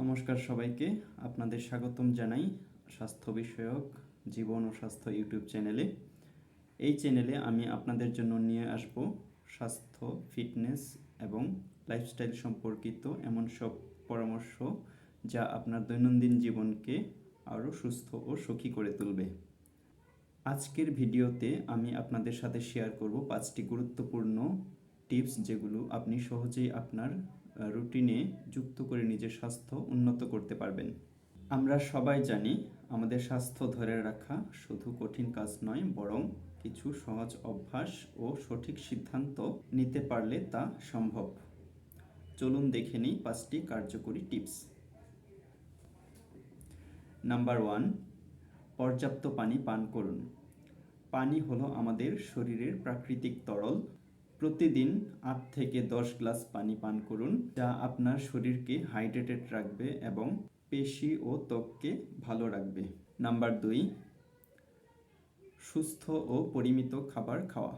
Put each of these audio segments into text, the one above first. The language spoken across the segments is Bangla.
নমস্কার সবাইকে, আপনাদের স্বাগতম জানাই স্বাস্থ্য বিষয়ক জীবন ও স্বাস্থ্য ইউটিউব চ্যানেলে। এই চ্যানেলে আমি আপনাদের জন্য নিয়ে আসব স্বাস্থ্য, ফিটনেস এবং লাইফস্টাইল সম্পর্কিত এমন সব পরামর্শ যা আপনার দৈনন্দিন জীবনকে আরও সুস্থ ও সুখী করে তুলবে। আজকের ভিডিওতে আমি আপনাদের সাথে শেয়ার করব 5টি গুরুত্বপূর্ণ টিপস, যেগুলো আপনি সহজেই আপনার রুটিনে যুক্ত করে নিজের স্বাস্থ্য উন্নত করতে পারবেন। আমরা সবাই জানি, আমাদের স্বাস্থ্য ধরে রাখা শুধু কঠিন কাজ নয়, বরং কিছু সহজ অভ্যাস ও সঠিক সিদ্ধান্ত নিতে পারলে তা সম্ভব। চলুন দেখে নিই 5টি কার্যকরী টিপস। নাম্বার 1, পর্যাপ্ত পানি পান করুন। পানি হলো আমাদের শরীরের প্রাকৃতিক তরল। প্রতিদিন 8 থেকে 10 গ্লাস পানি পান করুন, যা আপনার শরীরকে হাইড্রেটেড রাখবে এবং পেশি ও ত্বককে ভালো রাখবে। নাম্বার 2, সুস্থ ও পরিমিত খাবার খাওয়া।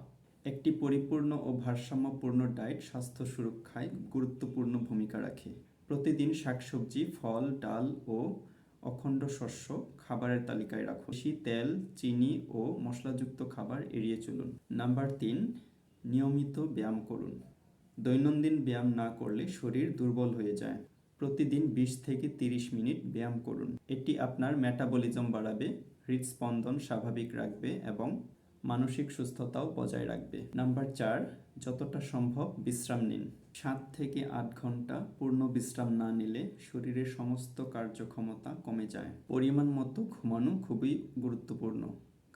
একটি পরিপূর্ণ ও ভারসাম্যপূর্ণ ডায়েট স্বাস্থ্য সুরক্ষায় গুরুত্বপূর্ণ ভূমিকা রাখে। প্রতিদিন শাকসবজি, ফল, ডাল ও অখণ্ড শস্য খাবারের তালিকায় রাখুন। বেশি তেল, চিনি ও মশলাযুক্ত খাবার এড়িয়ে চলুন। নাম্বার 3, নিয়মিত ব্যায়াম করুন। দৈনন্দিন ব্যায়াম না করলে শরীর দুর্বল হয়ে যায়। প্রতিদিন 20 থেকে 30 মিনিট ব্যায়াম করুন। এটি আপনার মেটাবলিজম বাড়াবে, হৃদস্পন্দন স্বাভাবিক রাখবে এবং মানসিক সুস্থতাও বজায় রাখবে। নাম্বার 4, যতটা সম্ভব বিশ্রাম নিন। 7 থেকে 8 ঘন্টা পূর্ণ বিশ্রাম না নিলে শরীরের সমস্ত কার্যক্ষমতা কমে যায়। পরিমাণ মতো ঘুমানো খুবই গুরুত্বপূর্ণ,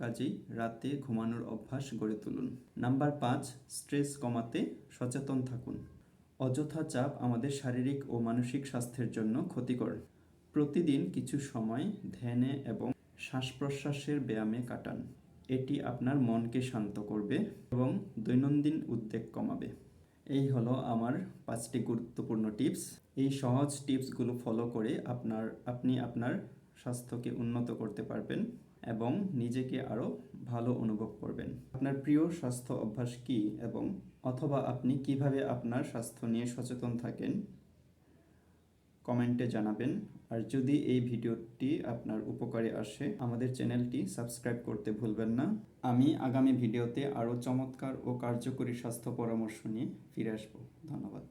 কাজেই রাতে ঘুমানোর অভ্যাস গড়ে তুলুন। নাম্বার 5, স্ট্রেস কমাতে সচেতন থাকুন। অযথা চাপ আমাদের শারীরিক ও মানসিক স্বাস্থ্যের জন্য ক্ষতিকর। প্রতিদিন কিছু সময় ধ্যানে এবং শ্বাস-প্রশ্বাসের ব্যায়ামে কাটান। এটি আপনার মনকে শান্ত করবে এবং দৈনন্দিন উদ্বেগ কমাবে। এই হলো আমার 5টি গুরুত্বপূর্ণ টিপস। এই সহজ টিপসগুলো ফলো করে আপনি আপনার স্বাস্থ্যকে উন্নত করতে পারবেন এবং নিজেকে আরও ভালো অনুভব করবেন। আপনার প্রিয় স্বাস্থ্য অভ্যাস কী, এবং অথবা আপনি কিভাবে আপনার স্বাস্থ্য নিয়ে সচেতন থাকেন, কমেন্টে জানাবেন। আর যদি এই ভিডিওটি আপনার উপকারে আসে, আমাদের চ্যানেলটি সাবস্ক্রাইব করতে ভুলবেন না। আমি আগামী ভিডিওতে আরও চমৎকার ও কার্যকরী স্বাস্থ্য পরামর্শ নিয়ে ফিরে আসব। ধন্যবাদ।